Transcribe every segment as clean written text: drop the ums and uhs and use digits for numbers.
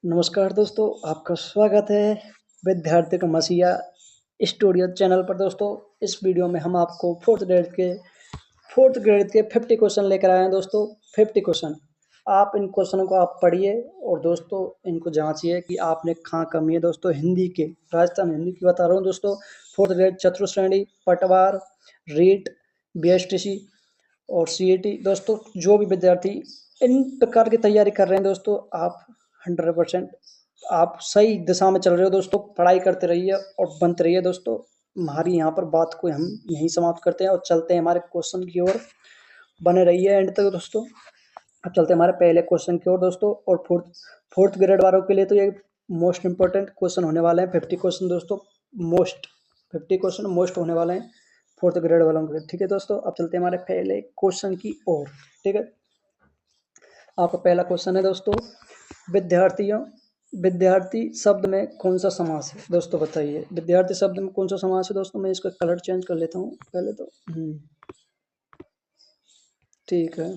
नमस्कार दोस्तों, आपका स्वागत है विद्यार्थी का मसीहा स्टूडियो चैनल पर। दोस्तों, इस वीडियो में हम आपको फोर्थ ग्रेड के 50 क्वेश्चन लेकर आए हैं। दोस्तों, 50 क्वेश्चन आप इन क्वेश्चनों को आप पढ़िए और दोस्तों इनको जांचिए कि आपने कहाँ कमी है। दोस्तों, हिंदी के राजस्थान हिंदी की बता रहा हूँ। दोस्तों, फोर्थ ग्रेड चतुश्रेणी, पटवार, रीट, बीएसटीसी और सीईटी। दोस्तों, जो भी विद्यार्थी इन प्रकार की तैयारी कर रहे हैं, दोस्तों आप 100% आप सही दिशा में चल रहे हो। दोस्तों, पढ़ाई करते रहिए और बनते रहिए। दोस्तों, हमारी यहाँ पर बात को हम यहीं समाप्त करते हैं और चलते हैं हमारे क्वेश्चन की ओर। बने रहिए एंड तक दोस्तों। अब चलते हैं हमारे पहले क्वेश्चन की ओर दोस्तों। और फोर्थ ग्रेड वालों के लिए तो ये मोस्ट इंपॉर्टेंट क्वेश्चन होने वाले हैं। 50 क्वेश्चन दोस्तों, मोस्ट 50 क्वेश्चन मोस्ट होने वाले हैं फोर्थ ग्रेड वालों के लिए। ठीक है दोस्तों, अब चलते हैं हमारे पहले क्वेश्चन की ओर। ठीक है, आपका पहला क्वेश्चन है दोस्तों, विद्यार्थियों विद्यार्थी शब्द में कौन सा समास है। दोस्तों बताइए, विद्यार्थी शब्द में कौन सा समास है। दोस्तों, मैं इसका कलर चेंज कर लेता हूँ पहले तो। ठीक है,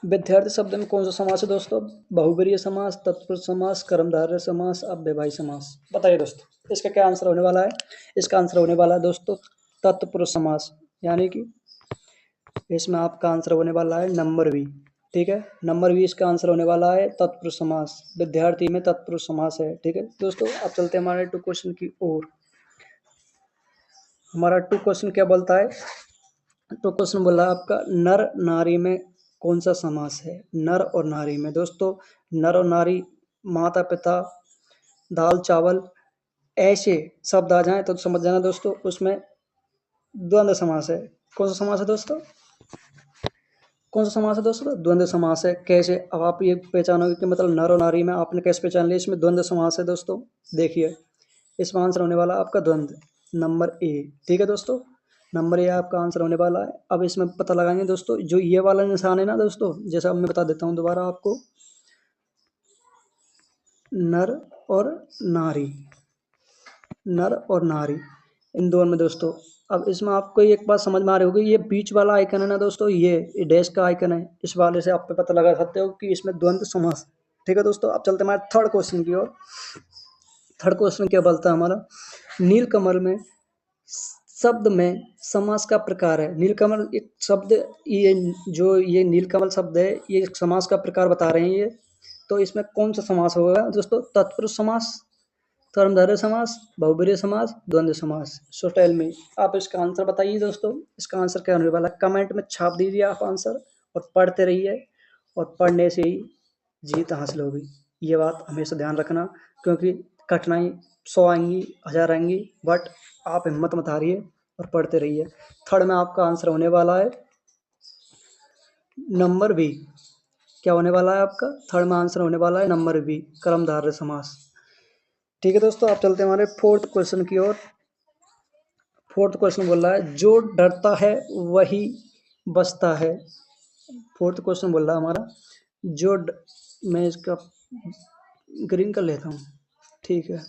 विद्यार्थी शब्द में कौन सा समास है। दोस्तों, बहुवरीय समास, तत्पुरुष समास, कर्मधारय समास, अव्ययभावी समास। बताइए दोस्तों, इसका क्या आंसर होने वाला है। इसका आंसर होने वाला है दोस्तों तत्पुरुष समास, यानी कि इसमें आपका आंसर होने वाला है नंबर बी। ठीक है, नंबर बी इसका आंसर होने वाला है तत्पुरुष समास। विद्यार्थी में तत्पुरुष समास है। ठीक है दोस्तों, अब चलते हैं हमारे टू क्वेश्चन की ओर। हमारा टू क्वेश्चन क्या बोलता है। टू क्वेश्चन बोला है आपका, नर नारी में कौन सा समास है। नर और नारी में दोस्तों, नर और नारी, माता पिता, दाल चावल, ऐसे शब्द आ जाएं तो समझ जाना दोस्तों, उसमें द्वंद्व समास है। कौन सा समास है दोस्तों। कौन सा समास है दोस्तों, द्वंद्व समास है। कैसे, अब आप ये पहचानोगे कि मतलब नर और नारी में आपने कैसे पहचान लिया, इसमें द्वंद्व समास है। दोस्तों देखिए, इसमें आंसर होने वाला आपका द्वंद्व नंबर ए। ठीक है दोस्तों, नंबर ए आपका आंसर होने वाला है। अब इसमें पता लगाएंगे दोस्तों, जो ये वाला निशान है ना दोस्तों, जैसा मैं बता देता हूँ दोबारा आपको, नर और नारी, नर और नारी, इन दोनों में दोस्तों। अब इसमें आपको एक बात समझ में आ रही होगी, ये बीच वाला आइकन है ना दोस्तों, ये डैश का आइकन है, इस वाले से आप पे पता लगा सकते हो कि इसमें द्वंद्व समास। ठीक है दोस्तों, अब चलते हमारे थर्ड क्वेश्चन की ओर। थर्ड क्वेश्चन क्या बोलता है हमारा, नीलकमल में शब्द में समास का प्रकार है। नीलकमल एक शब्द, ये जो ये नीलकमल शब्द है, ये समास का प्रकार बता रहे हैं ये। तो इसमें कौन सा समास होगा दोस्तों, तत्पुरुष समास, कर्मधारय समास, बहुब्रीहि समास, द्वंद्व समास। सो टेल मी, आप इसका आंसर बताइए दोस्तों। इसका आंसर क्या होने वाला है, कमेंट में छाप दीजिए आप आंसर और पढ़ते रहिए, और पढ़ने से ही जीत हासिल होगी। ये बात हमेशा ध्यान रखना, क्योंकि कठिनाई 100 आएंगी, 1000 आएंगी, बट आप हिम्मत मत हारिए और पढ़ते रहिए। थर्ड में आपका आंसर होने वाला है नंबर बी। क्या होने वाला है आपका, थर्ड में आंसर होने वाला है नंबर बी, कर्मधारय समास। ठीक है दोस्तों, आप चलते हैं हमारे फोर्थ क्वेश्चन की ओर। फोर्थ क्वेश्चन बोल रहा है, जो डरता है वही बचता है। फोर्थ क्वेश्चन बोल रहा है हमारा, मैं इसका ग्रीन कर लेता हूँ। ठीक है,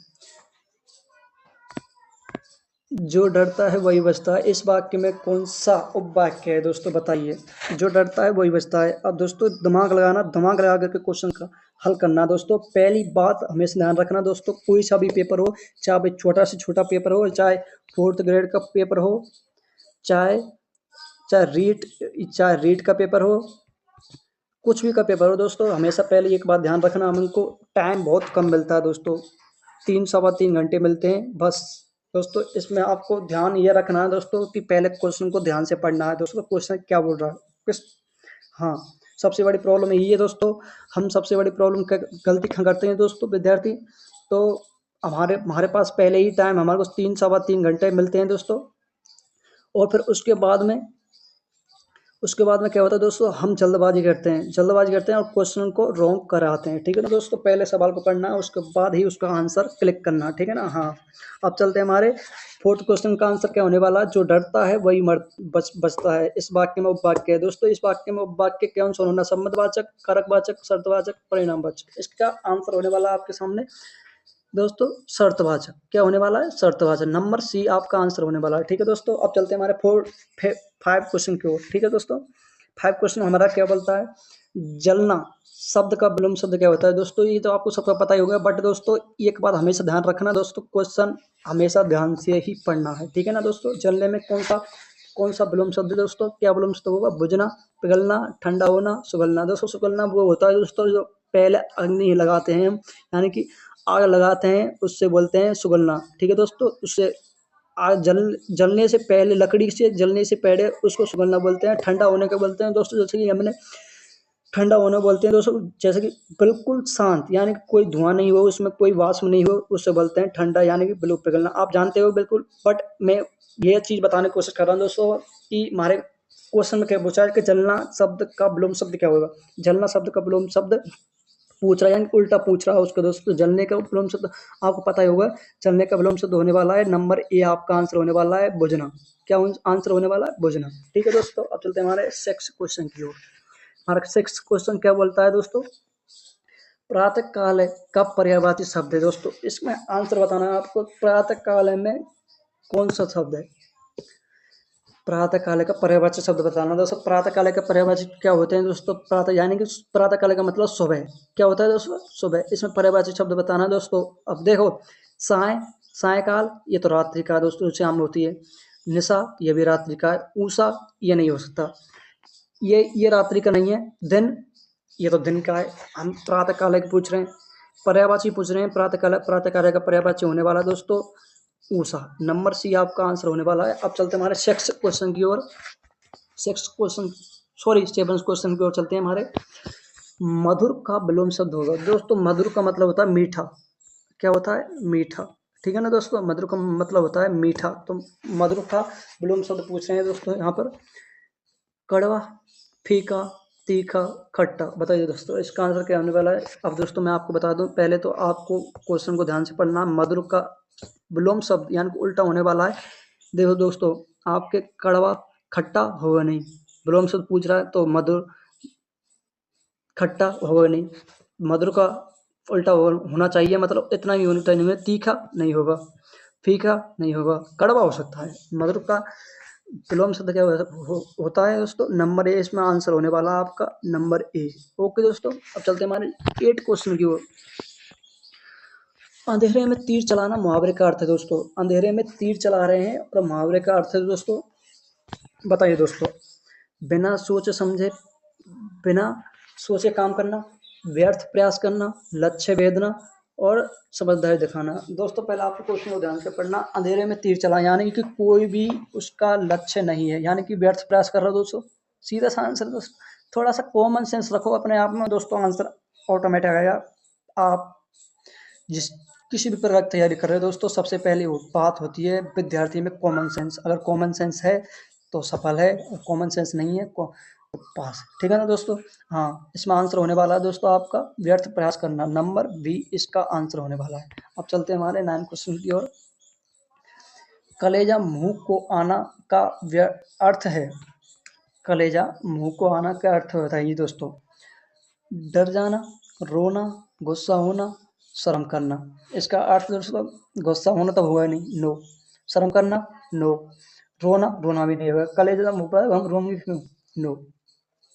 जो डरता है वही बचता है, इस वाक्य में कौन सा उपवाक्य है दोस्तों, बताइए। जो डरता है वही बचता है। अब दोस्तों दिमाग लगाना, दिमाग लगा करके क्वेश्चन का हल करना। दोस्तों पहली बात हमेशा ध्यान रखना दोस्तों, कोई सा भी पेपर हो, चाहे छोटा से छोटा पेपर हो, चाहे फोर्थ ग्रेड का पेपर हो, चाहे चाहे रीट चाहे रीट का पेपर हो, कुछ भी का पेपर हो दोस्तों, हमेशा पहले एक बात ध्यान रखना, हमको टाइम बहुत कम मिलता है दोस्तों, 3 सवा 3 घंटे मिलते हैं बस। दोस्तों इसमें आपको ध्यान ये रखना है दोस्तों कि पहले क्वेश्चन को ध्यान से पढ़ना है दोस्तों, क्वेश्चन क्या बोल रहा है किस। हाँ, सबसे बड़ी प्रॉब्लम यही है दोस्तों, हम सबसे बड़ी प्रॉब्लम गलती करते हैं दोस्तों विद्यार्थी। तो हमारे हमारे पास पहले ही टाइम हमारे को 3 सवा 3 घंटे मिलते हैं दोस्तों, और फिर उसके बाद में क्या होता है दोस्तों, हम जल्दबाजी करते हैं और क्वेश्चन को रॉन्ग कराते हैं। ठीक है ना दोस्तों, पहले सवाल को पढ़ना है, उसके बाद ही उसका आंसर क्लिक करना। ठीक है ना। हाँ, अब चलते हैं हमारे फोर्थ क्वेश्चन का आंसर क्या होने वाला है, जो डरता है वही बचता है। इस वाक्य में उपवाक्य है दोस्तों, इस वाक्य में उपवाक्य कौन सा होना, संबंधवाचक, कारकवाचक, शर्तवाचक, परिणामवाचक। इसका आंसर होने वाला है आपके सामने दोस्तों शर्तवाचक। क्या होने वाला है, शर्तवाचक, नंबर सी आपका आंसर होने वाला है। ठीक है दोस्तों, अब चलते हैं हमारे 5 क्वेश्चन की ओर। ठीक है दोस्तों, 5 क्वेश्चन हमारा क्या बोलता है, जलना शब्द का विलोम शब्द क्या होता है दोस्तों, ये तो आपको सबका पता ही होगा। बट दोस्तों एक बात हमेशा ध्यान रखना दोस्तों, क्वेश्चन हमेशा ध्यान से ही पढ़ना है, ठीक है ना दोस्तों। जलने में कौन सा विलोम शब्द है दोस्तों, क्या विलोम शब्द होगा, बुझना, पिघलना, ठंडा होना, सुगलना। दोस्तों सुगलना वो होता है दोस्तों जो पहले अग्नि लगाते हैं हम, यानी कि आग लगाते हैं, उससे बोलते हैं सुगलना, ठीक है दोस्तों। उससे आग जलने से पहले, लकड़ी से जलने से पहले उसको सुगलना बोलते हैं। ठंडा होने को बोलते हैं दोस्तों, जैसे कि हमने ठंडा होना बोलते हैं दोस्तों, जैसे कि बिल्कुल शांत, यानी कि कोई धुआं नहीं हो, उसमें कोई वाष्प नहीं हो, उससे बोलते हैं ठंडा, यानी कि बिल्कुल पिघलना। आप जानते हो बिल्कुल, बट मैं ये चीज़ बताने की कोशिश कर रहा हूँ दोस्तों कि हमारे क्वेश्चन में क्या पूछा है कि जलना शब्द का विलोम शब्द क्या होगा। जलना शब्द का विलोम शब्द पूछ रहा है, यानी उल्टा पूछ रहा है उसको दोस्तों। जलने का विलोम शब्द आपको पता ही होगा, जलने का विलोम शब्द होने वाला है नंबर ए, आपका आंसर होने वाला है बुझना। क्या आंसर होने वाला है, बुझना, ठीक है दोस्तों। अब चलते हैं हमारे सिक्स क्वेश्चन की ओर। हमारा सिक्स क्वेश्चन क्या बोलता है दोस्तों, प्रातः काल का पर्यायवाची शब्द है दोस्तों। इसमें आंसर बताना है आपको, प्रातः काल में कौन सा शब्द है। प्रातः काल का पर्यायवाची शब्द बताना दोस्तों। प्रातः काल का पर्यायवाची क्या होते हैं दोस्तों, प्रातः यानी कि प्रातः काल का मतलब सुबह, क्या होता है दोस्तों, सुबह। इसमें पर्यायवाची शब्द बताना है दोस्तों। अब देखो, सायकाल ये तो रात्रि का दोस्तों, शाम होती है। निशा ये भी रात्रि का है। उषा ये नहीं हो सकता, ये रात्रि का नहीं है। दिन ये तो दिन का है। हम प्रातः काल की पूछ रहे हैं, पर्यायवाची पूछ रहे हैं। प्रातः काल का पर्यायवाची होने वाला दोस्तों उषा। नंबर सी आपका आंसर होने वाला है। अब चलते हैं हमारे सिक्स क्वेश्चन की ओर। Six question sorry seven question की ओर चलते हैं हमारे। मधुर का विलोम शब्द होगा दोस्तों। मधुर का मतलब होता है मीठा, क्या होता है, मीठा, ठीक है ना दोस्तों। मधुर का मतलब होता है मीठा। तो मधुर का विलोम शब्द पूछ रहे हैं दोस्तों यहाँ पर। कड़वा, फीका, तीखा, खट्टा। बताइए दोस्तों इसका आंसर क्या होने वाला है। अब दोस्तों मैं आपको बता दूं, पहले तो आपको क्वेश्चन को ध्यान से पढ़ना। मधुर का विलोम शब्द यानी कि उल्टा होने वाला है। देखो दोस्तों, आपके कड़वा खट्टा होगा नहीं, विलोम शब्द पूछ रहा है तो मधुर खट्टा होगा नहीं। मधुर का उल्टा होना चाहिए, मतलब इतना ही होना चाहिए। तीखा नहीं होगा, फीका नहीं होगा, कड़वा हो सकता है। मधुर का विलोम शब्द क्या होता है दोस्तों, नंबर ए इसमें आंसर होने वाला है आपका, नंबर ए। ओके दोस्तों, अब चलते हैं हमारे 8 क्वेश्चन की ओर। अंधेरे में तीर चलाना मुहावरे का अर्थ है दोस्तों। अंधेरे में तीर चला रहे हैं और मुहावरे का अर्थ है दोस्तों, बताइए दोस्तों। बिना सोचे समझे, बिना सोचे काम करना, व्यर्थ प्रयास करना, लक्ष्य भेदना और समझदारी दिखाना। दोस्तों पहले आपको क्वेश्चन को ध्यान से पढ़ना। अंधेरे में तीर चला यानी कि कोई भी उसका लक्ष्य नहीं है, यानी कि व्यर्थ प्रयास कर रहा है दोस्तों। सीधा सा आंसर दोस्तों। थोड़ा सा कॉमन सेंस रखो अपने आप में दोस्तों, आंसर ऑटोमेटिक आएगा। आप जिस किसी भी प्रकार की तैयारी कर रहे हो दोस्तों, सबसे पहले वो बात होती है विद्यार्थी में कॉमन सेंस। अगर कॉमन सेंस है तो सफल है, और कॉमन सेंस नहीं है तो पास, ठीक है ना दोस्तों। हाँ, इसमें आंसर होने वाला है दोस्तों आपका व्यर्थ प्रयास करना, नंबर बी इसका आंसर होने वाला है। अब चलते हैं हमारे 9 क्वेश्चन की ओर। कलेजा मुंह को आना का अर्थ है, कलेजा मुंह को आना का अर्थ होता है ये दोस्तों, डर जाना, रोना, गुस्सा होना, शर्म करना। इसका अर्थ दोस्तों, गुस्सा होना तो हुआ नहीं, नो। शर्म करना, नो। रोना भी नहीं होगा। कलेजा मुंह पर हम रोएंगे क्यों, नो।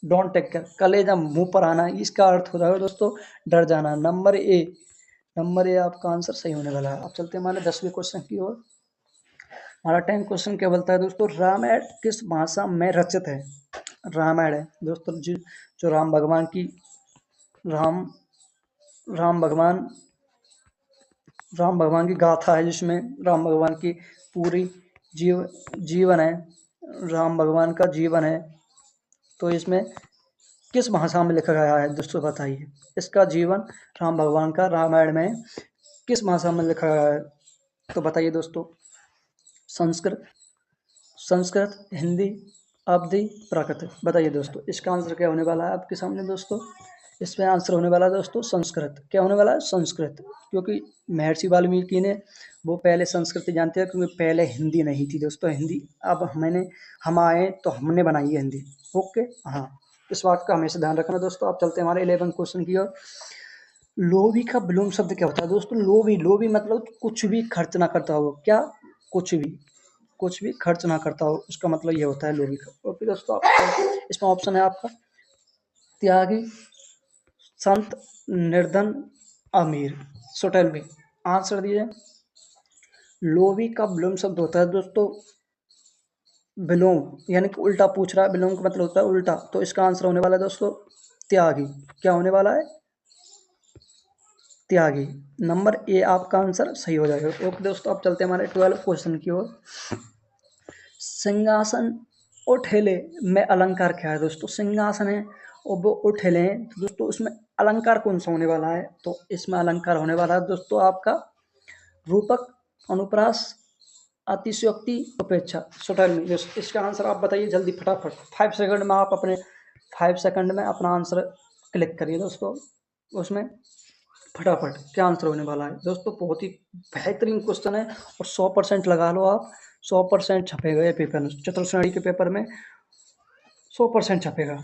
डोंट टेक केयर, कलेजा मुंह पर आना, इसका अर्थ होता है दोस्तों डर जाना, नंबर ए आपका आंसर सही होने वाला है। अब चलते हैं हमारे 10वें क्वेश्चन की ओर। हमारा 10 क्वेश्चन क्या बोलता है दोस्तों, रामायण किस भाषा में रचित है। रामायण है दोस्तों जो राम भगवान की राम राम भगवान राम भगवान की गाथा है, जिसमें राम भगवान की पूरी जीवन है, राम भगवान का जीवन है। तो इसमें किस भाषा में लिखा गया है दोस्तों, बताइए। इसका जीवन राम भगवान का रामायण में किस भाषा में लिखा गया है, तो बताइए दोस्तों। संस्कृत, हिंदी, अवधी, प्राकृत। बताइए दोस्तों इसका आंसर क्या होने वाला है आपके सामने दोस्तों। इसमें आंसर होने वाला है दोस्तों संस्कृत। क्या होने वाला है, संस्कृत। क्योंकि महर्षि वाल्मीकि ने वो पहले संस्कृत जानते हैं, क्योंकि पहले हिंदी नहीं थी दोस्तों। हिंदी अब हम आए तो हमने बनाई है हिंदी। ओके, हाँ, इस बात का हमेशा ध्यान रखना दोस्तों। आप चलते हैं हमारे 11 क्वेश्चन की ओर। लोभी का विलोम शब्द क्या होता है दोस्तों। लोभी मतलब कुछ भी खर्च ना करता हो, क्या, कुछ भी खर्च ना करता हो, उसका मतलब ये होता है लोभी का। ओके दोस्तों, इसमें ऑप्शन है आपका त्यागी, संत, निर्धन, अमीर। सो टेल मी, आंसर दीजिए। लोभी का विलोम शब्द होता है दोस्तों विलोम, यानी कि उल्टा पूछ रहा है। विलोम का मतलब होता है उल्टा, तो इसका आंसर होने वाला है दोस्तों त्यागी। क्या होने वाला है? त्यागी। नंबर ए आपका आंसर सही हो जाएगा। ओके दोस्तों, अब चलते हैं हमारे 12 क्वेश्चन की ओर। सिंहासन उठेले में अलंकार क्या है दोस्तों? सिंहासन है और वो उठेले हैं, तो दोस्तों उसमें अलंकार कौन सा होने वाला है? तो इसमें अलंकार होने वाला है दोस्तों आपका रूपक, अनुप्रास, अतिशयोक्ति, उपेक्षा। सो टेल मी, इसका आंसर आप बताइए जल्दी फटाफट। 5 सेकंड में आप अपने 5 सेकंड में अपना आंसर क्लिक करिए दोस्तों उसमें फटाफट। क्या आंसर होने वाला है दोस्तों? बहुत ही बेहतरीन क्वेश्चन है और 100% लगा लो आप। 100% छपेगा ये पेपर में, चतुर्श्रेणी के पेपर में 100% छपेगा।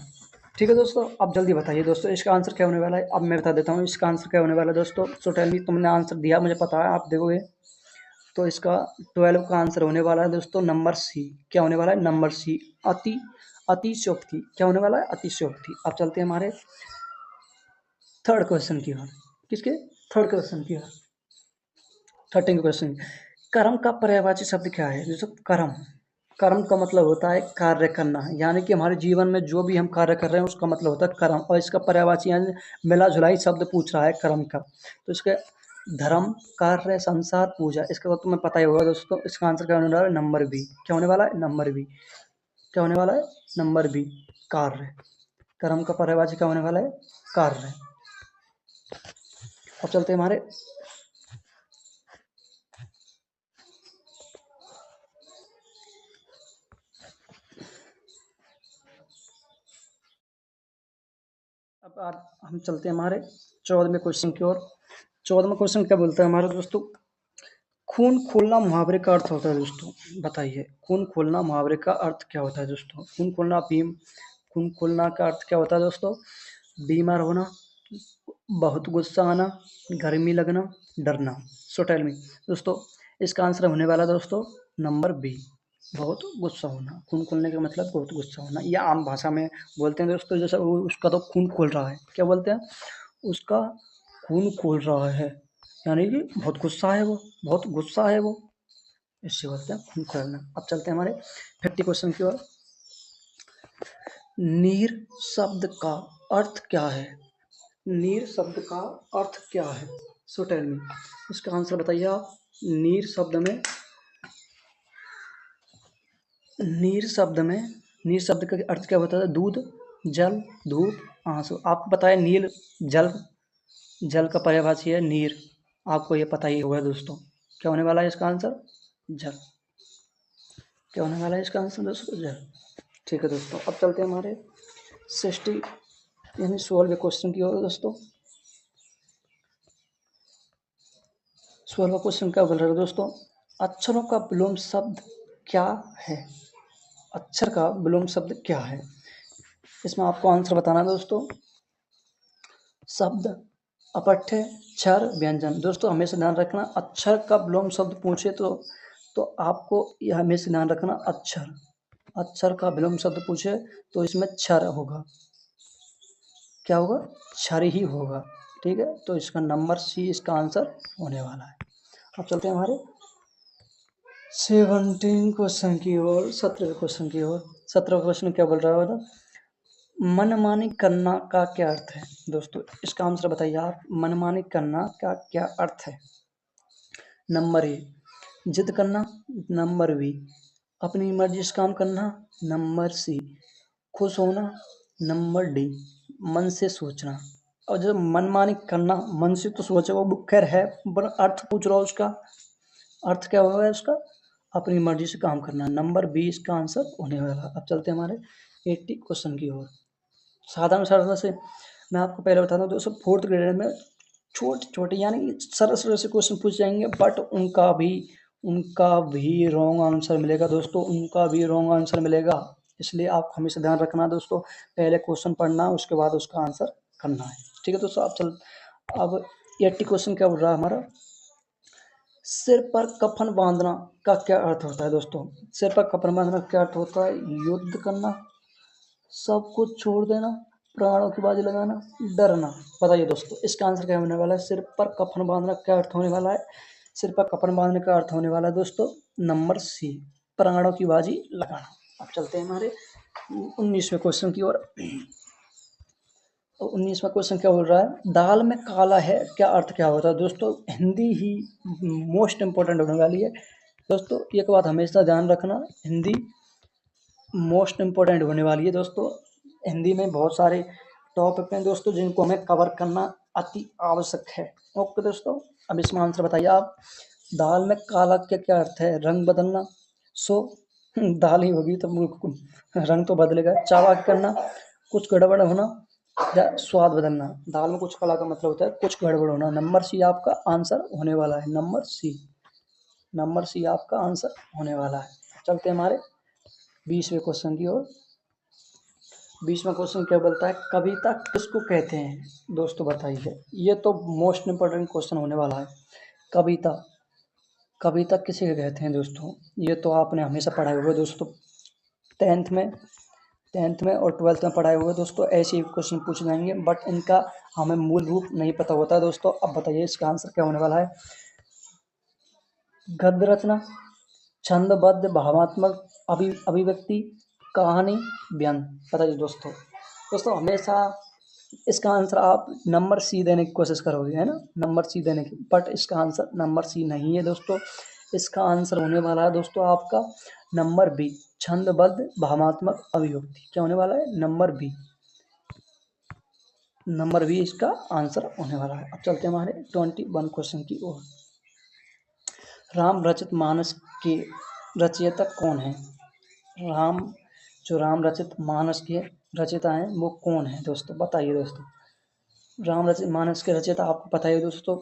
ठीक है दोस्तों, अब जल्दी बताइए दोस्तों इसका आंसर क्या होने वाला है। अब मैं बता देता हूँ इसका आंसर क्या होने वाला है दोस्तों। सो टेल मी, तुमने आंसर दिया मुझे पता है, आप देखोगे तो इसका 12 का आंसर होने वाला है दोस्तों नंबर सी। क्या होने वाला है? नंबर सी, अति अतिशयोक्ति। क्या होने वाला है? अतिशयोक्ति। अब चलते हैं हमारे थर्ड क्वेश्चन की ओर। किसके? थर्ड क्वेश्चन की ओर। 13 क्वेश्चन। कर्म का पर्यायवाची शब्द क्या है? जैसे कर्म, कर्म का मतलब होता है कार्य करना, यानी कि हमारे जीवन में जो भी हम कार्य कर रहे हैं उसका मतलब होता है कर्म, और इसका पर्यायवाची यानी मिला जुलाई शब्द पूछ रहा है कर्म का। तो इसके धर्म, कार्य, संसार, पूजा, इसका तो तुम्हें पता ही होगा दोस्तों। इसका आंसर क्या होने वाला है? Number B. क्या होने वाला है? Number B. क्या होने वाला है? नंबर बी, कार्य। कर्म का पर्यायवाची क्या होने वाला है? कार्य। अब चलते हैं हमारे अब हम चलते हैं हमारे 14वें क्वेश्चन की ओर। 14वां क्वेश्चन क्या बोलता है हमारा दोस्तों? खून खोलना मुहावरे का अर्थ होता है दोस्तों। बताइए, खून खोलना मुहावरे का अर्थ क्या होता है दोस्तों? खून खोलना भीम, खून खोलना का अर्थ क्या होता है दोस्तों? बीमार होना, बहुत गुस्सा आना, गर्मी लगना, डरना। सो टेल मी दोस्तों, इसका आंसर होने वाला दोस्तों नंबर बी, बहुत गुस्सा होना। खून खोलने का मतलब बहुत गुस्सा होना, या आम भाषा में बोलते हैं दोस्तों जैसे उसका तो खून खोल रहा है। क्या बोलते हैं? उसका खून खोल रहा है, यानी कि बहुत गुस्सा है वो, बहुत गुस्सा है वो, इससे बोलते हैं खून खोलना। अब चलते हैं हमारे 50 क्वेश्चन की ओर। नीर शब्द का अर्थ क्या है? नीर शब्द का अर्थ क्या है? सो टेल मी, इसका आंसर बताइए आप। नीर शब्द में, नीर शब्द में, नीर शब्द का अर्थ क्या होता है? दूध, जल, धूप, आंसू। आपको पता है नील जल, जल का पर्यायवाची है नीर, आपको ये पता ही होगा दोस्तों। क्या होने वाला है इसका आंसर? जल। क्या होने वाला है इसका आंसर दोस्तों? जल। ठीक है दोस्तों, अब चलते हैं हमारे 60 यानी 16वें क्वेश्चन की ओर दोस्तों। 16वां क्वेश्चन क्या बोल रहा है दोस्तों? अक्षरों का विलोम शब्द क्या है? अक्षर का विलोम शब्द क्या है? इसमें आपको आंसर बताना है दोस्तों। शब्द, अपठ्य, क्षर, व्यंजन। दोस्तों हमेशा ध्यान रखना, अक्षर का विलोम शब्द पूछे तो आपको यह हमेशा ध्यान रखना, अक्षर, अक्षर का विलोम शब्द पूछे तो इसमें क्षर होगा। क्या होगा? क्षर ही होगा। ठीक है, तो इसका नंबर सी इसका आंसर होने वाला है। अब चलते हैं हमारे 17 क्वेश्चन की ओर, 17 क्वेश्चन की ओर। 17 क्वेश्चन क्या बोल रहा है? मनमानी करना का क्या अर्थ है दोस्तों? इसका आंसर बताइए आप। मनमानी करना का क्या अर्थ है? नंबर ए, जिद करना। नंबर बी, अपनी मर्जी से काम करना। नंबर सी, खुश होना। नंबर डी, मन से सोचना। और जब मनमानी करना, मन से तो सोचे वो खैर है, पर अर्थ पूछ रहा हो उसका, अर्थ क्या होगा उसका? अपनी मर्जी से काम करना। नंबर बी इसका आंसर होने वाला। अब चलते हैं हमारे 80 क्वेश्चन की ओर। साधारण सरल से मैं आपको पहले बता दूं दोस्तों, फोर्थ ग्रेड में छोटे छोटे यानी कि सरल सरल से क्वेश्चन पूछ जाएंगे, बट उनका भी रॉन्ग आंसर मिलेगा दोस्तों, उनका भी रॉन्ग आंसर मिलेगा। इसलिए आप हमेशा ध्यान रखना दोस्तों, पहले क्वेश्चन पढ़ना उसके बाद उसका आंसर करना है। ठीक है दोस्तों, अब 80 क्वेश्चन क्या बोल रहा है हमारा? सिर पर कफन बांधना का क्या अर्थ होता है दोस्तों? सिर पर कफन बांधना का क्या अर्थ होता है? युद्ध करना, सब कुछ छोड़ देना, प्राणों की बाजी लगाना, डरना। बताइए दोस्तों इसका आंसर क्या होने वाला है? सिर पर कफन बांधना क्या अर्थ होने वाला है? सिर पर कफन बांधने का अर्थ होने वाला है दोस्तों नंबर सी, प्राणों की बाजी लगाना। अब चलते हैं हमारे 19वें क्वेश्चन की ओर। तो 19वां क्वेश्चन क्या बोल रहा है? दाल में काला है क्या अर्थ क्या होता है? दोस्तों हिंदी ही मोस्ट इंपॉर्टेंट होने वाली है दोस्तों, एक बात हमेशा ध्यान रखना, हिंदी मोस्ट इम्पोर्टेंट होने वाली है दोस्तों। हिंदी में बहुत सारे टॉपिक हैं दोस्तों जिनको हमें कवर करना अति आवश्यक है। ओके दोस्तों, अब इसमें आंसर बताइए आप। दाल में काला का क्या अर्थ है? रंग बदलना। सो दाल ही होगी तो रंग तो बदलेगा। चालाक करना, कुछ गड़बड़ होना, या स्वाद बदलना। दाल में कुछ काला का मतलब होता है कुछ गड़बड़ होना। नंबर सी आपका आंसर होने वाला है, नंबर सी, नंबर सी आपका आंसर होने वाला है। चलते हैं हमारे 20वें क्वेश्चन की ओर। 20वां क्वेश्चन क्या बोलता है? कविता किसको कहते हैं? दोस्तों बताइए, ये तो मोस्ट इंपोर्टेंट क्वेश्चन होने वाला है। कविता, कविता किसे कहते हैं दोस्तों? ये तो आपने हमेशा पढ़ाए हुए दोस्तों, 10th में और 12th में पढ़ाए हुए दोस्तों। ऐसे ही क्वेश्चन पूछ जाएंगे बट इनका हमें मूल रूप नहीं पता होता है दोस्तों। अब बताइए इसका आंसर क्या होने वाला है? गद्य रचना, छंदबद्ध भावात्मक अभिव्यक्ति, कहानी, व्यंग। बताइए दोस्तों। दोस्तों हमेशा इसका आंसर आप नंबर सी देने की कोशिश करोगे, है ना, नंबर सी देने की, बट इसका आंसर नंबर सी नहीं है दोस्तों। इसका आंसर होने वाला है दोस्तों आपका नंबर बी, छंदबद्ध भावात्मक अभिव्यक्ति। क्या होने वाला है? नंबर बी, नंबर बी इसका आंसर होने वाला है। अब चलते हैं हमारे 21 क्वेश्चन की ओर। रामरचित मानस के रचयिता कौन है? जो रामरचित मानस के रचयिता हैं वो कौन है दोस्तों? बताइए दोस्तों। रामरचित मानस के रचयिता आपको पता है दोस्तों,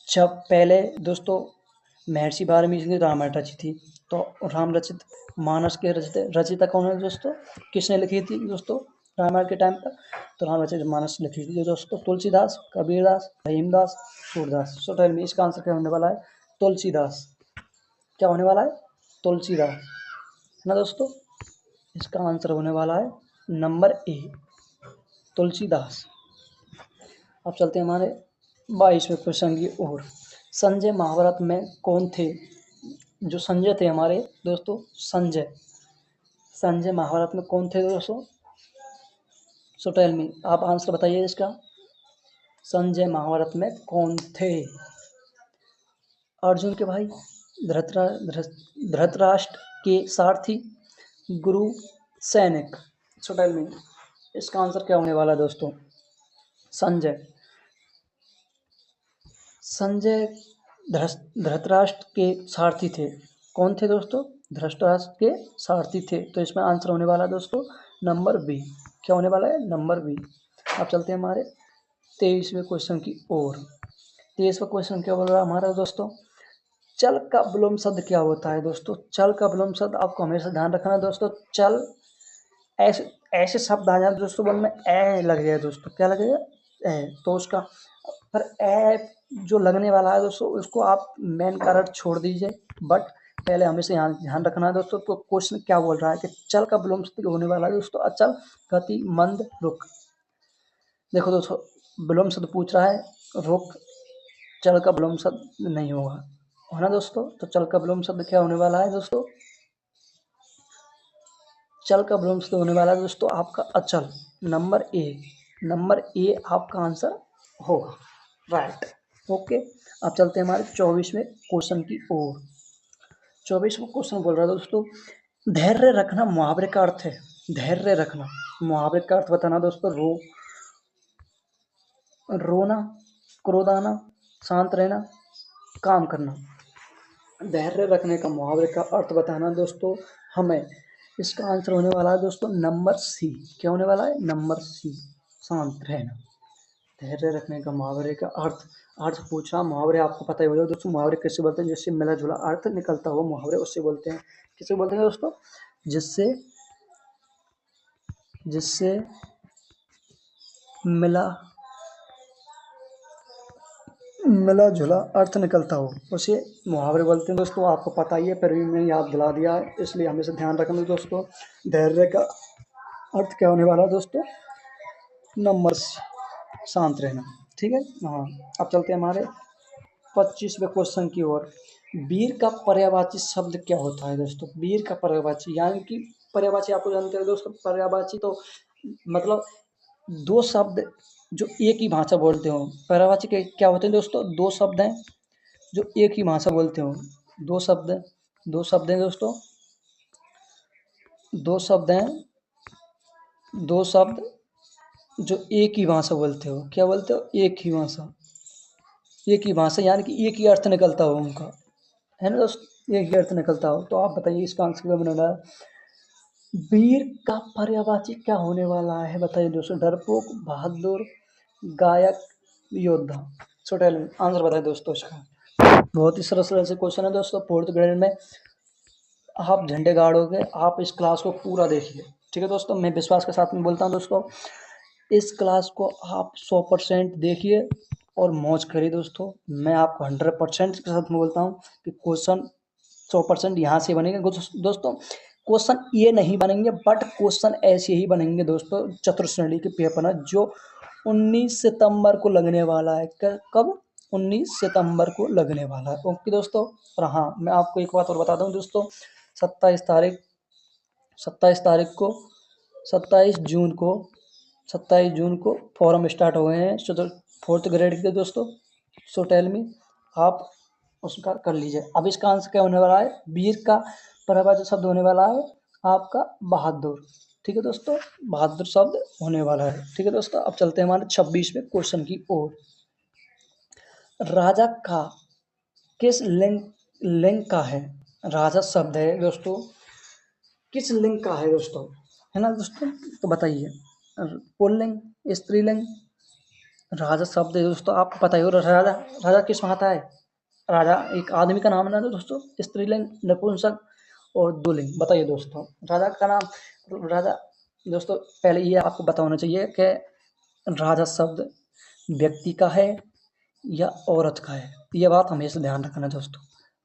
जब पहले दोस्तों महर्षि वाल्मीकि ने रामायण रची थी, तो रामरचित मानस के रचयिता कौन है दोस्तों? किसने लिखी थी दोस्तों रामायण के टाइम पर? तो रामरचित मानस लिखी थी दोस्तों Tulsidas, Kabirdas, Rahimdas, Surdas. So tell me इसका आंसर क्या होने वाला है? तुलसीदास। क्या होने वाला है? तुलसीदास, है ना दोस्तों। इसका आंसर होने वाला है नंबर ए, तुलसीदास। अब चलते हैं हमारे 22वें क्वेश्चन की ओर। संजय महाभारत में कौन थे? जो संजय थे हमारे दोस्तों, संजय महाभारत में कौन थे दोस्तों? सो टेल मी, आप आंसर बताइए इसका। संजय महाभारत में कौन थे? अर्जुन के भाई, धृतराष्ट्र के सारथी, गुरु, सैनिक। सो टेल मी इसका आंसर क्या होने वाला है दोस्तों? संजय धृतराष्ट्र के सारथी थे। कौन थे दोस्तों? धृतराष्ट्र के सारथी थे। तो इसमें आंसर होने वाला है दोस्तों नंबर बी। क्या होने वाला है? Number B. अब चलते हैं हमारे 23वें क्वेश्चन की ओर। 23वां क्वेश्चन क्या बोल रहा है हमारा दोस्तों? चल का विलोम शब्द क्या होता है दोस्तों? चल का विलोम शब्द आपको हमेशा ध्यान रखना है दोस्तों। चल, ऐसे ऐसे शब्द आ जाए दोस्तों मन में ए लग जाए दोस्तों। क्या लगेगा? ए। तो उसका पर ए जो लगने वाला है दोस्तों उसको आप मेन कारण छोड़ दीजिए, बट पहले हमेशा यहाँ ध्यान रखना है दोस्तों। तो क्वेश्चन क्या बोल रहा है कि चल का विलोम शब्द होने वाला है दोस्तों अचल, गति, मंद, रुक। देखो दोस्तों विलोम शब्द पूछ रहा है, रुक चल का विलोम शब्द नहीं होगा, है ना दोस्तों। तो चल का विलोम शब्द क्या होने वाला है दोस्तों? चल का विलोम शब्द होने वाला है दोस्तों आपका अचल, नंबर ए आपका आंसर होगा, राइट। ओके, अब चलते हैं हमारे 24वें क्वेश्चन की ओर। 24वां क्वेश्चन बोल रहा है दोस्तों, धैर्य रखना मुहावरे का अर्थ है। धैर्य रखना मुहावरे का अर्थ बताना दोस्तों। रोना, क्रोध आना, शांत रहना, काम करना। धैर्य रखने का मुहावरे का अर्थ बताना दोस्तों हमें। इसका आंसर होने वाला है दोस्तों नंबर सी। क्या होने वाला है? नंबर सी, शांत रहना। धैर्य रखने का मुहावरे का अर्थ पूछा। मुहावरे आपको पता ही होगा दोस्तों, मुहावरे किससे बोलते हैं? जिससे मिला जुला अर्थ निकलता हुआ मुहावरे उससे बोलते हैं। किससे बोलते हैं दोस्तों? जिससे मिला जुला अर्थ निकलता हो उसे मुहावरे बोलते हैं दोस्तों। आपको पता ही है, फिर भी मैंने याद दिला दिया है, इसलिए हमेशा ध्यान रखना दोस्तों। धैर्य का अर्थ क्या होने वाला है दोस्तों? नंबर शांत रहना। ठीक है, हाँ। अब चलते हैं हमारे 25वें क्वेश्चन की ओर। वीर का पर्यायवाची शब्द क्या होता है दोस्तों? वीर का पर्यायवाची यानी कि पर्यायवाची आपको जानते हो दोस्तों। पर्यायवाची तो मतलब दो शब्द जो एक ही भाषा बोलते हो। पर्यायवाची के क्या होते हैं दोस्तों? दो शब्द हैं जो एक ही भाषा बोलते हो। दो शब्द हैं दोस्तों। दो शब्द जो एक ही भाषा बोलते हो। क्या बोलते हो? एक ही भाषा यानी कि एक ही अर्थ निकलता हो उनका, है ना दोस्त? एक ही अर्थ निकलता हो। तो आप बताइए इसका आंसर क्या बनेगा? वीर का पर्यायवाची क्या होने वाला है? बताइए दोस्तों। डरपोक, बहादुर, गायक, योद्धा। सो टेल मी, आंसर बताइए दोस्तों इसका। बहुत ही सरल से क्वेश्चन है दोस्तों। फोर्थ ग्रेड में आप झंडे गाड़ोगे। आप इस क्लास को पूरा देखिए, ठीक है दोस्तों। मैं विश्वास के साथ में बोलता हूँ दोस्तों, इस क्लास को आप 100% देखिए और मौज करिए दोस्तों। मैं आपको 100% के साथ में बोलता हूँ कि क्वेश्चन 100% यहाँ से बनेंगे दोस्तों। क्वेश्चन ये नहीं बनेंगे, बट क्वेश्चन ऐसे ही बनेंगे दोस्तों। चतुर्श्रेणी के पेपर है जो 19 सितंबर को लगने वाला है। कब? 19 सितंबर को लगने वाला है। ओके दोस्तों। और हाँ, मैं आपको एक बात और बता दूँ दोस्तों। 27 तारीख 27 तारीख को 27 जून को फॉर्म स्टार्ट हो गए हैं फोर्थ ग्रेड के दोस्तों। सो टेल मी, आप उसका कर लीजिए। अब इसका आंसर क्या होने वाला है? वीर का पर्यायवाची शब्द होने वाला है आपका बहादुर। ठीक है दोस्तों, बहादुर शब्द होने वाला है। ठीक है दोस्तों। अब चलते हैं हमारे 26वें क्वेश्चन की ओर। राजा का किस लिंग का है? राजा शब्द है दोस्तों, किस लिंग का है दोस्तों? है ना दोस्तों? तो बताइए। पुल्लिंग, स्त्रीलिंग, राजा शब्द है दोस्तों। आपको पता ही हो राजा राजा किस में आता है? राजा एक आदमी का नाम है ना दोस्तों। स्त्रीलिंग, नपुंसक और दुलिंग। बताइए दोस्तों, राजा का नाम राजा। दोस्तों पहले ये आपको बताना चाहिए कि राजा शब्द व्यक्ति का है या औरत का है। ये बात हमेशा ध्यान रखना दोस्तों।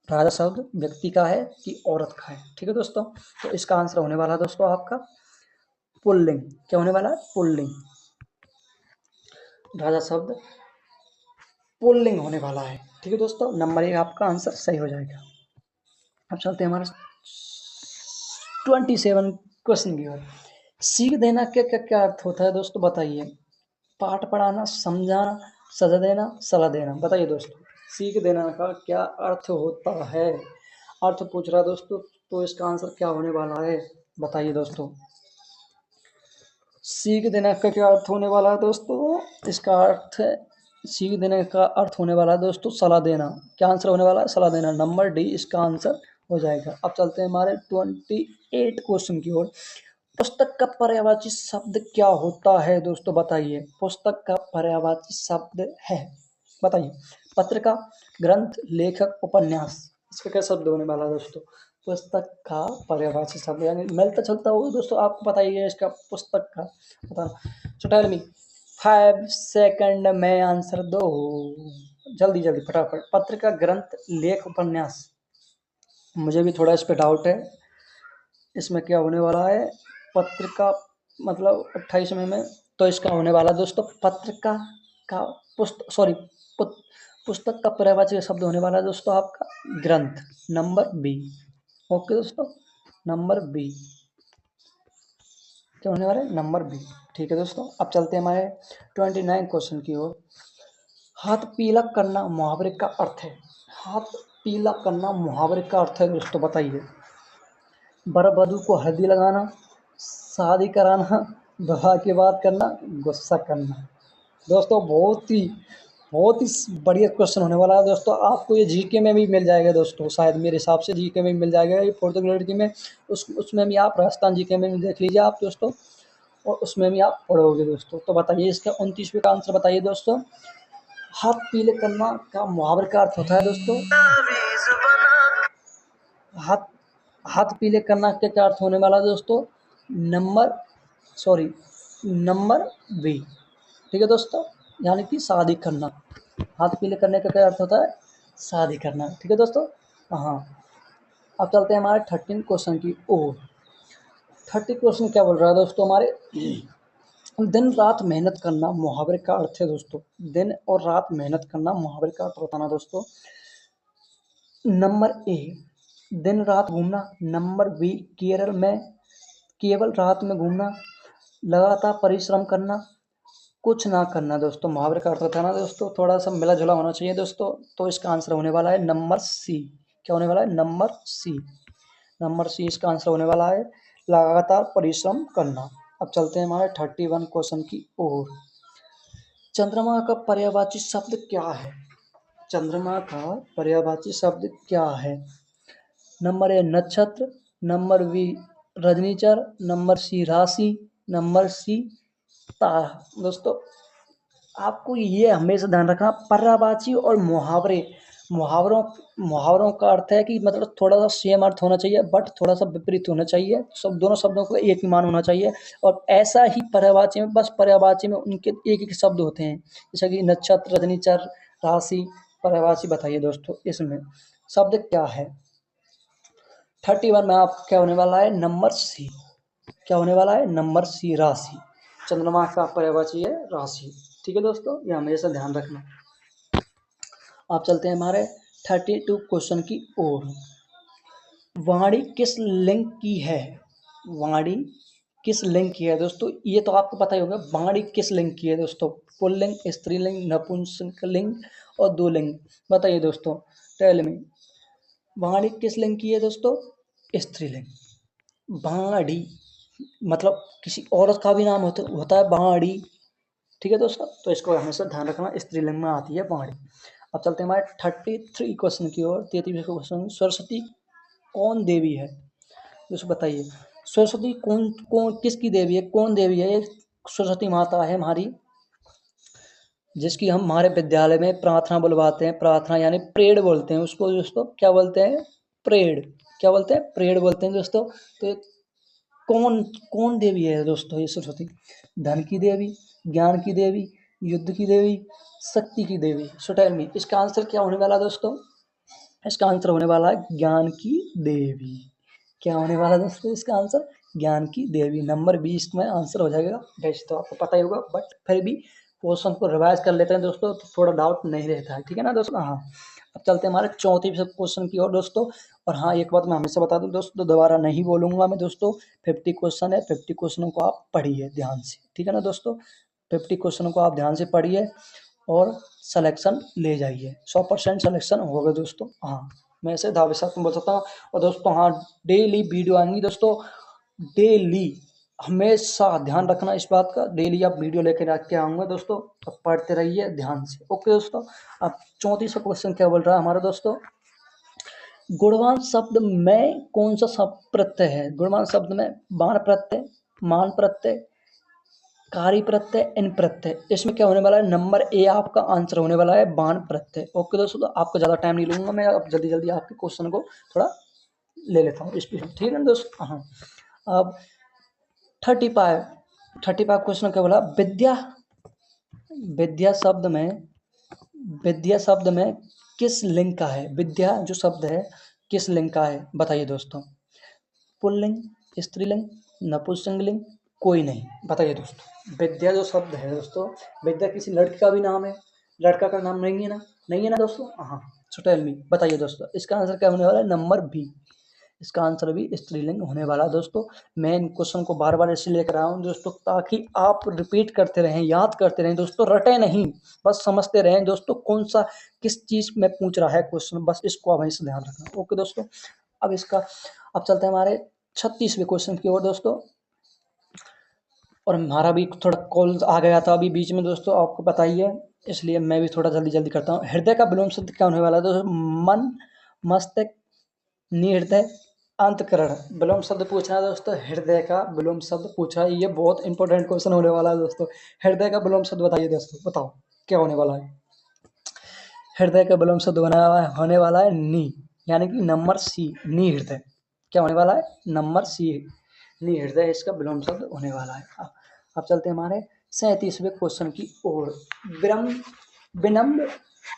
राजा शब्द व्यक्ति का है कि औरत का है। ठीक है दोस्तों। तो इसका आंसर होने वाला है दोस्तों आपका पुल्लिंग। क्या होने वाला है? पुल्लिंग। राजा शब्द पुल्लिंग होने वाला है। ठीक है दोस्तों। नंबर 1 आपका आंसर सही हो जाएगा। अब चलते हैं हमारे 27 क्वेश्चन की ओर। सीख देना क्या क्या क्या अर्थ होता है दोस्तों? बताइए। पाठ पढ़ाना, समझाना, सजा देना, सलाह देना। बताइए दोस्तों, सीख देना का क्या अर्थ होता है? अर्थ पूछ रहा है दोस्तों, तो इसका आंसर क्या होने वाला है? बताइए दोस्तों। सीख देने का क्या अर्थ होने वाला है दोस्तों? इसका अर्थ है, सीख देने का अर्थ होने वाला है दोस्तों सलाह देना। क्या आंसर होने वाला है? सलाह देना। नंबर डी इसका आंसर हो जाएगा। अब चलते हैं हमारे 28 क्वेश्चन की ओर। पुस्तक का पर्यायवाची शब्द क्या होता है दोस्तों? बताइए। पुस्तक का पर्यायवाची शब्द है, बताइए। पत्रिका, ग्रंथ, लेखक, उपन्यास। इसका क्या शब्द होने वाला है दोस्तों? पुस्तक का पर्यायवाची शब्द यानी मिलता जुलता होगा दोस्तों। आपको पता ही है इसका पुस्तक का बताना। सो टेल मी, 5 सेकंड में आंसर दो, जल्दी जल्दी फटाफट। पत्रिका, ग्रंथ, लेख, उपन्यास। मुझे भी थोड़ा इस पे डाउट है, इसमें क्या होने वाला है। पत्रिका मतलब 28 में तो इसका होने वाला दोस्तों पत्रिका का पुस्तक का पर्यायवाची शब्द होने वाला है दोस्तों आपका ग्रंथ। Number B. ओके दोस्तों, नंबर बी क्या होने वाला है? Number B. ठीक है दोस्तों। अब चलते हैं हमारे 29 क्वेश्चन की ओर। हाथ पीला करना मुहावरे का अर्थ है। हाथ पीला करना मुहावरे का अर्थ है दोस्तों। बताइए। वर वधू को हल्दी लगाना, शादी कराना, विवाह की बात करना, गुस्सा करना। दोस्तों बहुत ही बढ़िया क्वेश्चन होने वाला है दोस्तों। आपको ये जीके में भी मिल जाएगा दोस्तों, शायद मेरे हिसाब से जीके में भी मिल जाएगा। ये फोर्थ ग्रेड की में उसमें भी आप राजस्थान जीके में भी देख लीजिए आप दोस्तों, और उसमें भी आप पढ़ोगे दोस्तों। तो बताइए इसका 29वें का आंसर बताइए दोस्तों। हाथ पीले करना का मुहावरे का अर्थ होता है दोस्तों, हाथ हाथ पीले करना का क्या अर्थ होने वाला है दोस्तों? Number B. ठीक है दोस्तों, यानी कि शादी करना। हाथ पीले करने का क्या अर्थ होता है? शादी करना। ठीक है दोस्तों। हाँ। अब चलते हैं हमारे 13 क्वेश्चन की ओर। 30 क्वेश्चन क्या बोल रहा है दोस्तों हमारे, दिन रात मेहनत करना मुहावरे का अर्थ है दोस्तों। दिन और रात मेहनत करना मुहावरे का अर्थ बताना दोस्तों। नंबर ए, दिन रात घूमना। नंबर बी, केरल में केवल रात में घूमना। लगातार परिश्रम करना। कुछ ना करना दोस्तों। मुहावरे का अर्थ बताना दोस्तों, थोड़ा सा मिला जुला होना चाहिए दोस्तों। तो इसका आंसर होने वाला है नंबर सी। क्या होने वाला है? नंबर सी। नंबर सी इसका आंसर होने वाला है, लगातार परिश्रम करना। अब चलते हैं हमारे 31 क्वेश्चन की ओर। चंद्रमा का पर्यायवाची शब्द क्या है? चंद्रमा का पर्यायवाची शब्द क्या है? नंबर ए, नक्षत्र। नंबर बी, रजनीचर। नंबर सी, राशि। नंबर सी, तारा। दोस्तों आपको ये हमेशा ध्यान रखना, पर्यायवाची और मुहावरों का अर्थ है कि मतलब थोड़ा सा सेम अर्थ होना चाहिए, बट थोड़ा सा विपरीत होना चाहिए। सब दोनों शब्दों को एक ही मान होना चाहिए। और ऐसा ही पर्यायवाची में, बस पर्यायवाची में उनके एक एक शब्द होते हैं, जैसे कि नक्षत्र, रजनीचर, राशि। पर्यायवाची बताइए दोस्तों इसमें शब्द क्या है? 31 में आपका क्या होने वाला है? Number C. क्या होने वाला है? नंबर सी, राशि। चंद्रमा का पर्यायवाची है राशि। ठीक है दोस्तों, ये हमेशा ध्यान रखना। आप चलते हैं हमारे 32 क्वेश्चन की ओर। वाणी किस लिंग की है? वाणी किस लिंग की है दोस्तों? ये तो आपको पता ही होगा, वाणी किस लिंग की है दोस्तों? पुल्लिंग, स्त्रीलिंग, नपुंसकलिंग और द्विलिंग। बताइए दोस्तों, टेल मी। वाणी किस लिंग की है दोस्तों? स्त्रीलिंग। वाणी मतलब किसी औरत का भी नाम होता है वाणी। ठीक है दोस्तों, तो इसको हमेशा ध्यान रखना, स्त्रीलिंग में आती है वाणी। अब चलते हैं हमारे 33 क्वेश्चन की ओर। 33 क्वेश्चन, सरस्वती कौन देवी है? दोस्तों बताइए, सरस्वती कौन कौन किसकी देवी है? कौन देवी है? ये सरस्वती माता है हमारी, जिसकी हम हमारे विद्यालय में प्रार्थना बुलवाते हैं। प्रार्थना यानी प्रेड बोलते हैं उसको दोस्तों। क्या बोलते हैं? प्रेड। क्या बोलते हैं? प्रेड बोलते हैं दोस्तों। तो ये कौन कौन देवी है दोस्तों? ये सरस्वती धन की देवी, ज्ञान की देवी, युद्ध की देवी, शक्ति की देवी। सो टेल मी, इसका आंसर क्या होने वाला है दोस्तों? इसका आंसर होने वाला है ज्ञान की देवी। क्या होने वाला है दोस्तों इसका आंसर? ज्ञान की देवी। नंबर 20 में आंसर हो जाएगा। वैसे तो आपको पता ही होगा, बट फिर भी क्वेश्चन को रिवाइज कर लेते हैं दोस्तों, तो थोड़ा डाउट नहीं रहता है। ठीक है ना दोस्तों? हाँ, अब चलते हैं हमारे 34 क्वेश्चन की ओर दोस्तों। और हाँ, एक बात मैं हमेशा बता दूं दोस्तों, दोबारा नहीं बोलूंगा मैं दोस्तों। 50 क्वेश्चन है, 50 क्वेश्चनों को आप पढ़िए ध्यान से। ठीक है ना दोस्तों? 50 क्वेश्चनों को आप ध्यान से पढ़िए और सिलेक्शन ले जाइए। 100% सिलेक्शन होगा दोस्तों। हाँ, मैं ऐसे दावे साथ में बोल सकता हूँ। और दोस्तों हाँ, डेली वीडियो आएंगी दोस्तों, डेली। हमेशा ध्यान रखना इस बात का, डेली आप वीडियो लेकर आके आऊँगा दोस्तों। अब पढ़ते रहिए ध्यान से। ओके दोस्तों। अब 34वां क्वेश्चन क्या बोल रहा है हमारा दोस्तों? गुणवान शब्द में कौन सा शब्द प्रत्यय है? गुणवान शब्द में बाण प्रत्यय, मान प्रत्यय, कारी प्रत्यय, इन प्रत्यय। इसमें क्या होने वाला है? नंबर ए आपका आंसर होने वाला है बाण प्रत्यय। ओके दोस्तों, तो आपको ज़्यादा टाइम नहीं लूंगा मैं, अब जल्दी जल्दी आपके क्वेश्चन को थोड़ा ले लेता हूँ स्पीड। ठीक है ना दोस्तों? हाँ, अब 35 क्वेश्चन क्या बोला? विद्या विद्या शब्द में विद्या शब्द में किस लिंग का है? विद्या जो शब्द है किस लिंग का है? बताइए दोस्तों। पुल्लिंग, स्त्रीलिंग, नपुंसकलिंग, कोई नहीं। बताइए दोस्तों, विद्या जो शब्द है दोस्तों, विद्या किसी लड़की का भी नाम है? लड़का का नाम नहीं है ना? नहीं है ना दोस्तों? हाँ। सो टेल मी, बताइए दोस्तों, इसका आंसर क्या होने वाला है? Number B. इसका आंसर भी स्त्रीलिंग होने वाला है दोस्तों। मैं इन क्वेश्चन को बार बार इसलिए लेकर आया हूँ दोस्तों, ताकि आप रिपीट करते रहें, याद करते रहें दोस्तों, रटे नहीं, बस समझते रहें दोस्तों कौन सा किस चीज़ में पूछ रहा है क्वेश्चन, बस इसको हमेशा ध्यान रखना। ओके दोस्तों। अब चलते हैं हमारे 36वें क्वेश्चन की ओर दोस्तों। और हमारा भी थोड़ा कॉल आ गया था अभी बीच में दोस्तों, आपको पता ही है, इसलिए मैं भी थोड़ा जल्दी जल्दी करता हूँ। हृदय का विलोम शब्द क्या होने वाला है दोस्तों? मन, मस्तिष्क, निहृदय, अंतःकरण। विलोम शब्द पूछ रहा है दोस्तों, हृदय का विलोम शब्द पूछ रहा है। ये बहुत इंपॉर्टेंट क्वेश्चन होने वाला है दोस्तों। हृदय का विलोम शब्द बताइए दोस्तों, बताओ क्या होने वाला है? हृदय का विलोम शब्द होने वाला है नी, यानी कि नंबर सी, नी हृदय। क्या होने वाला है? नंबर सी, नी हृदय इसका विलोम शब्द होने वाला है। अब चलते हैं हमारे 37वें क्वेश्चन की ओर। विनम्र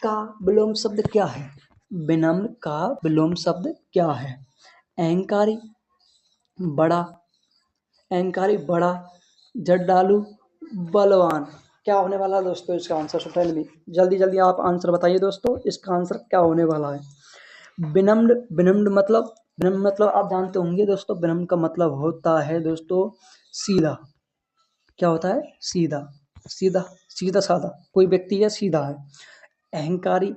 का विलोम शब्द क्या है? विनम्र का विलोम शब्द क्या है? अहंकारी, बड़ा, अहंकारी, बड़ा, जड्डालू, बलवान। क्या होने वाला है दोस्तों इसका आंसर? सो टेल मी, जल्दी जल्दी आप आंसर बताइए दोस्तों, इसका आंसर क्या होने वाला है? विनम्र, विनम्र मतलब आप जानते होंगे दोस्तों, विनम्र का मतलब होता है दोस्तों सीधा। क्या होता है? सीधा, सीधा, सीधा साधा कोई व्यक्ति है, सीधा है। अहंकारी,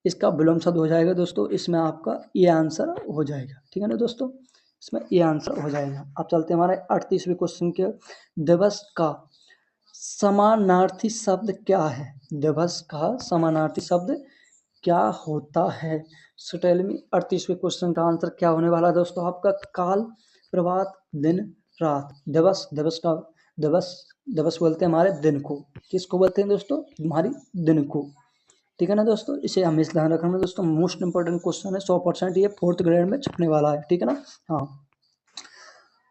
इसका विलोम शब्द हो जाएगा दोस्तों, इसमें आपका ये आंसर हो जाएगा। ठीक है ना दोस्तों, इसमें ये आंसर हो जाएगा। अब चलते हैं हमारे 38वें क्वेश्चन के। दिवस का समानार्थी शब्द क्या है? दिवस का समानार्थी शब्द क्या होता है? सो टेल मी, 38वें क्वेश्चन का आंसर क्या होने वाला है दोस्तों आपका? काल, प्रभात, दिन, रात। दिवस, दिवस का दिवस, दिवस बोलते हैं हमारे दिन को। किसको बोलते हैं दोस्तों? हमारी दिन को। ठीक है ना दोस्तों, इसे हमेशा ध्यान रखना दोस्तों, मोस्ट इंपॉर्टेंट क्वेश्चन है, 100% ये 4th ग्रेड में छपने वाला है। ठीक है ना। हाँ,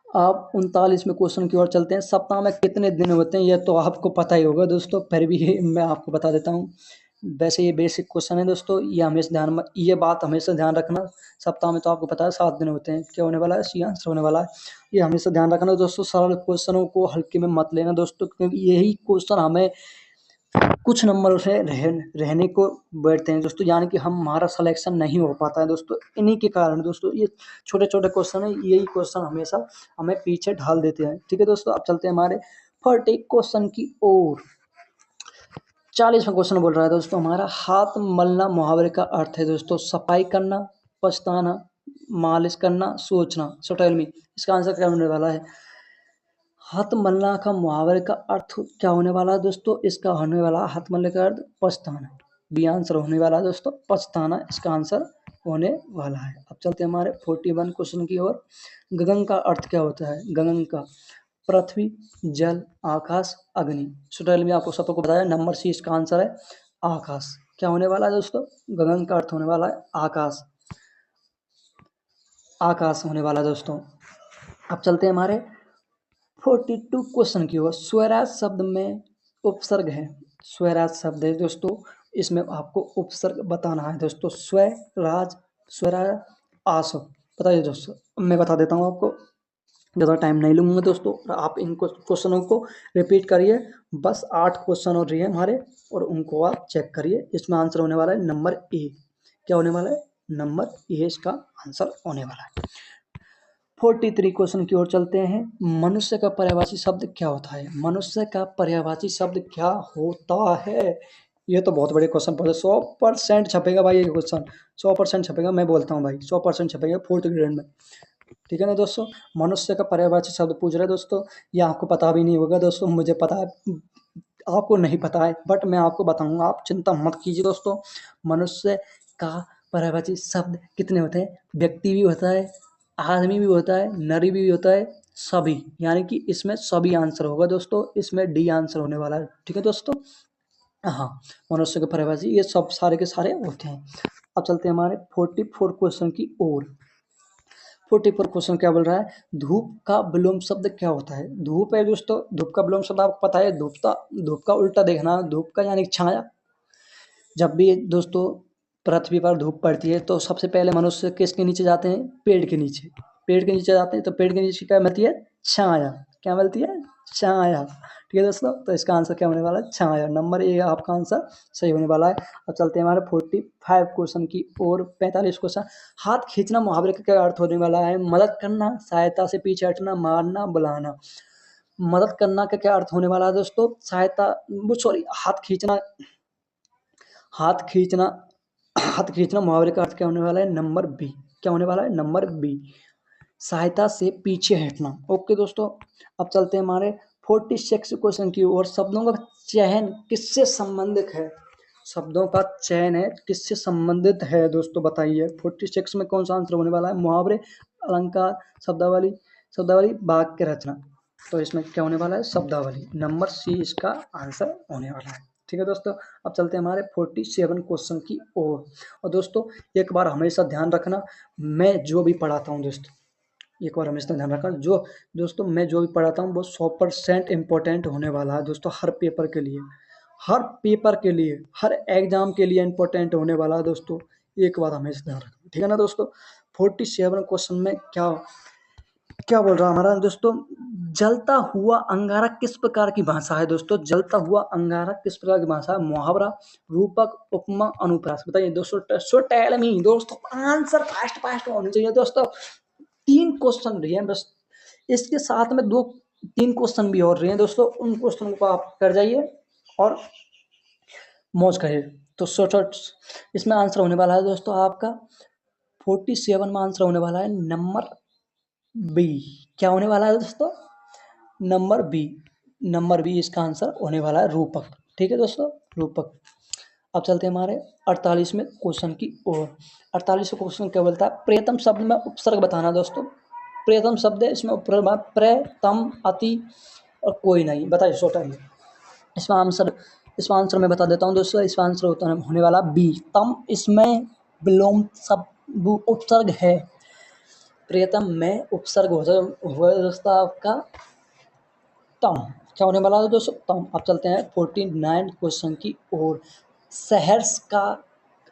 आप 39वें क्वेश्चन की ओर चलते हैं। सप्ताह में कितने दिन होते हैं? ये तो आपको पता ही होगा दोस्तों, फिर भी मैं आपको बता देता हूँ। वैसे ये बेसिक क्वेश्चन है दोस्तों, ये बात हमेशा ध्यान रखना। सप्ताह में तो आपको पता है 7 दिन होते हैं। क्या होने वाला है? सी आंसर होने वाला है। ये हमेशा ध्यान रखना दोस्तों, सरल क्वेश्चनों को हल्के में मत लेना दोस्तों, क्योंकि यही क्वेश्चन हमें कुछ नंबर से रहने को बैठते हैं दोस्तों, यानी कि हमारा सिलेक्शन नहीं हो पाता है दोस्तों, इन्हीं के कारण दोस्तों। ये छोटे छोटे क्वेश्चन है, यही क्वेश्चन हमेशा हमें पीछे ढाल देते हैं। ठीक है दोस्तों, अब चलते हैं हमारे 40 क्वेश्चन की ओर। 40वां क्वेश्चन बोल रहा है दोस्तों हमारा, हाथ मलना मुहावरे का अर्थ है दोस्तों सफाई करना, पछताना, मालिश करना, सोचना। सो टेल मी, इसका आंसर क्या होने वाला है? हाथ मलना का मुहावरे का अर्थ क्या होने वाला है दोस्तों? इसका होने वाला हाथ मलने का अर्थ पछताना। बी आंसर होने वाला है दोस्तों, पछताना इसका आंसर होने वाला है। अब चलते हैं हमारे 41 क्वेश्चन की ओर। गगन का अर्थ क्या होता है? गगन का पृथ्वी, जल, आकाश, अग्नि। सुटेल में आपको सबको बताया, नंबर सी इसका आंसर है आकाश। क्या होने वाला है दोस्तों? गगन का अर्थ होने वाला है आकाश, आकाश होने वाला है दोस्तों। अब चलते हैं हमारे 42 क्वेश्चन की ओर। स्वराज शब्द में उपसर्ग है। स्वराज शब्द है दोस्तों, इसमें आपको उपसर्ग बताना है दोस्तों। स्वराज, स्वराज, आस। बताइए दोस्तों, मैं बता देता हूँ आपको, ज़्यादा टाइम नहीं लूँगा दोस्तों। आप इन क्वेश्चनों को रिपीट करिए। बस 8 क्वेश्चन और रही है हमारे, और उनको आप चेक करिए। इसमें आंसर होने वाला है नंबर ए। क्या होने वाला है? नंबर ए इसका आंसर होने वाला है। 43 क्वेश्चन की ओर चलते हैं। मनुष्य का पर्यायवाची शब्द क्या होता है? मनुष्य का पर्यायवाची शब्द क्या होता है? ये तो बहुत बड़े क्वेश्चन पूछे, 100% छपेगा भाई ये क्वेश्चन, 100% छपेगा, मैं बोलता हूँ भाई 100% छपेगा 4th ग्रेड में। ठीक है ना दोस्तों, मनुष्य का पर्यायवाची शब्द पूछ रहे हैं दोस्तों, ये आपको पता भी नहीं होगा दोस्तों, मुझे पता है आपको नहीं पता है, बट मैं आपको बताऊंगा, आप चिंता मत कीजिए दोस्तों। मनुष्य का पर्यायवाची शब्द कितने होते हैं? व्यक्ति भी होता है, आदमी भी होता है, नरी भी होता है, सभी, यानी कि इसमें सभी आंसर होगा दोस्तों, इसमें डी आंसर होने वाला है। ठीक है दोस्तों, हाँ, मनुष्य के पर्यायवाची ये सब सारे के सारे होते हैं। अब चलते हैं हमारे 44 क्वेश्चन की ओर। 44 क्वेश्चन क्या बोल रहा है? धूप का विलोम शब्द क्या होता है? धूप है दोस्तों, धूप का विलोम शब्द आपको पता है, धूप का उल्टा देखना, धूप का यानी छाया। जब भी दोस्तों पृथ्वी पर धूप पड़ती है तो सबसे पहले मनुष्य किसके नीचे जाते हैं? पेड़ के नीचे। पेड़ के नीचे जाते हैं तो पेड़ के नीचे क्या मिलती है? छाया। क्या मिलती है? छाया। ठीक है दोस्तों, तो इसका आंसर क्या होने वाला है? छाया। नंबर ए आपका आंसर सही होने वाला है। अब चलते हैं हमारे 45 क्वेश्चन की और 45 क्वेश्चन। हाथ खींचना मुहावरे का क्या अर्थ होने वाला है? मदद करना, सहायता से पीछे हटना, मारना, बुलाना। मदद करना का क्या अर्थ होने वाला है दोस्तों? सहायता, सॉरी, हाथ खींचना, हाथ खींचना मुहावरे का अर्थ क्या होने वाला है? Number B. क्या होने वाला है? नंबर बी, सहायता से पीछे हटना। ओके दोस्तों, अब चलते हैं हमारे 46 क्वेश्चन की ओर। शब्दों का चयन किससे संबंधित है? शब्दों का चयन है किससे संबंधित है दोस्तों, बताइए। 46 में कौन सा आंसर होने वाला है? मुहावरे, अलंकार, शब्दावली, शब्दावली, वाक्य रचना। तो इसमें क्या होने वाला है? शब्दावली। नंबर सी इसका आंसर होने वाला है। ठीक है दोस्तों, अब चलते हैं हमारे 47 क्वेश्चन की ओर। और दोस्तों एक बार हमेशा ध्यान रखना, मैं जो भी पढ़ाता हूँ दोस्तों, एक बार हमेशा ध्यान रखना, जो दोस्तों मैं जो भी पढ़ाता हूँ वो 100% इम्पोर्टेंट होने वाला है दोस्तों, हर पेपर के लिए, हर पेपर के लिए, हर एग्जाम के लिए इम्पोर्टेंट होने वाला है दोस्तों। एक बात हमेशा ध्यान रखना, ठीक है ना दोस्तों। 47 क्वेश्चन में क्या क्या बोल रहा हमारा दोस्तों, जलता हुआ अंगारा किस प्रकार की भाषा है दोस्तों? जलता हुआ अंगारा किस प्रकार की भाषा है? मुहावरा, रूपक, उपमा, अनुप्रास। बताइए दोस्तों। सो टेल मी दोस्तों, आंसर फास्ट फास्ट होने चाहिए दोस्तों। 3 क्वेश्चन रही हैं बस, इसके साथ में 2-3 क्वेश्चन भी और रहे हैं दोस्तों, उन क्वेश्चन को आप कर जाइए और मौज करिए। तो शॉर्ट इसमें आंसर होने वाला है दोस्तों आपका 47 में आंसर होने वाला है नंबर बी। क्या होने वाला है दोस्तों? Number B. नंबर बी इसका आंसर होने वाला है रूपक। ठीक है दोस्तों, रूपक। अब चलते हैं हमारे 48वें क्वेश्चन की ओर। 48वां क्वेश्चन क्या बोलता है? प्रियतम शब्द में उपसर्ग बताना दोस्तों। प्रियतम शब्द है, इसमें उपसर्ग प्र, तम, अति और कोई नहीं। बताइए छोटा ही इसका आंसर मैं बता देता हूँ दोस्तों। इसका आंसर होने वाला बी, तम। इसमें विलोम शब्द उपसर्ग है। प्रियतम में उपसर्ग हुआ दोस्तों आपका तम। क्या होने वाला है दोस्तों? तम। अब चलते हैं 49 क्वेश्चन की ओर। सहर्ष का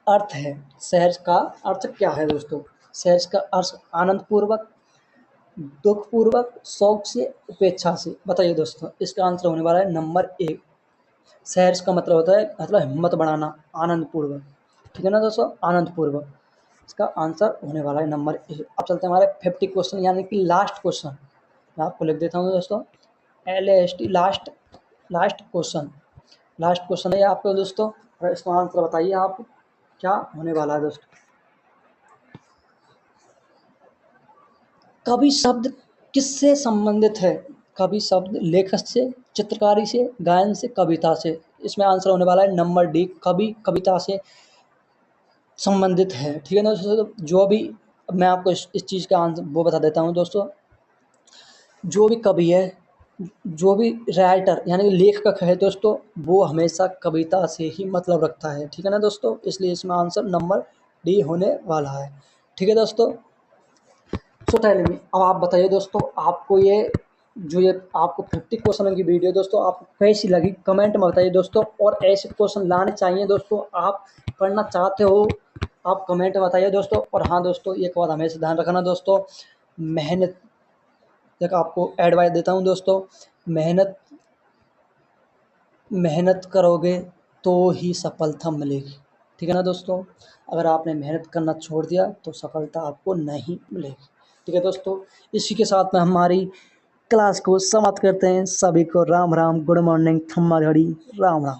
अर्थ है, सहर्ष का अर्थ क्या है दोस्तों? सहर्ष का अर्थ आनंद पूर्वक, दुख पूर्वक, शौक से, उपेक्षा से। बताइए दोस्तों। इसका आंसर होने वाला है नंबर ए। सहर्ष का मतलब होता है, मतलब हिम्मत बढ़ाना, आनंद पूर्वक। ठीक है ना दोस्तों, आनंद पूर्वक। इसका आंसर होने वाला है नंबर ए। अब चलते हैं हमारे 50 क्वेश्चन यानी कि लास्ट क्वेश्चन। मैं आपको लिख देता हूँ दोस्तों, LAST, last last question. Last question है आपको दोस्तों, और इसका आंसर बताइए आप क्या होने वाला है दोस्तों। कवि शब्द किससे संबंधित है? कवि शब्द लेखक से, चित्रकारी से, गायन से, कविता से। इसमें आंसर होने वाला है नंबर डी, कवि कविता से संबंधित है। ठीक है ना दोस्तों, जो भी मैं आपको इस चीज़ का आंसर वो बता देता हूँ दोस्तों। जो भी कवि है, जो भी राइटर यानी कि लेखक है दोस्तों, वो हमेशा कविता से ही मतलब रखता है। ठीक है ना दोस्तों, इसलिए इसमें आंसर नंबर डी होने वाला है। ठीक है दोस्तों। सो टेल मी, अब आप बताइए दोस्तों, आपको ये आपको 50 क्वेश्चन की वीडियो दोस्तों आपको कैसी लगी? कमेंट में बताइए दोस्तों, और ऐसे क्वेश्चन लाने चाहिए दोस्तों, आप पढ़ना चाहते हो आप कमेंट में बताइए दोस्तों। और हाँ दोस्तों, एक बात हमेशा ध्यान रखना दोस्तों, मेहनत, एक आपको एडवाइस देता हूँ दोस्तों, मेहनत मेहनत करोगे तो ही सफलता मिलेगी। ठीक है ना दोस्तों, अगर आपने मेहनत करना छोड़ दिया तो सफलता आपको नहीं मिलेगी। ठीक है दोस्तों, इसी के साथ में हमारी क्लास को समाप्त करते हैं। सभी को राम राम, गुड मॉर्निंग, थम्मा घड़ी, राम राम।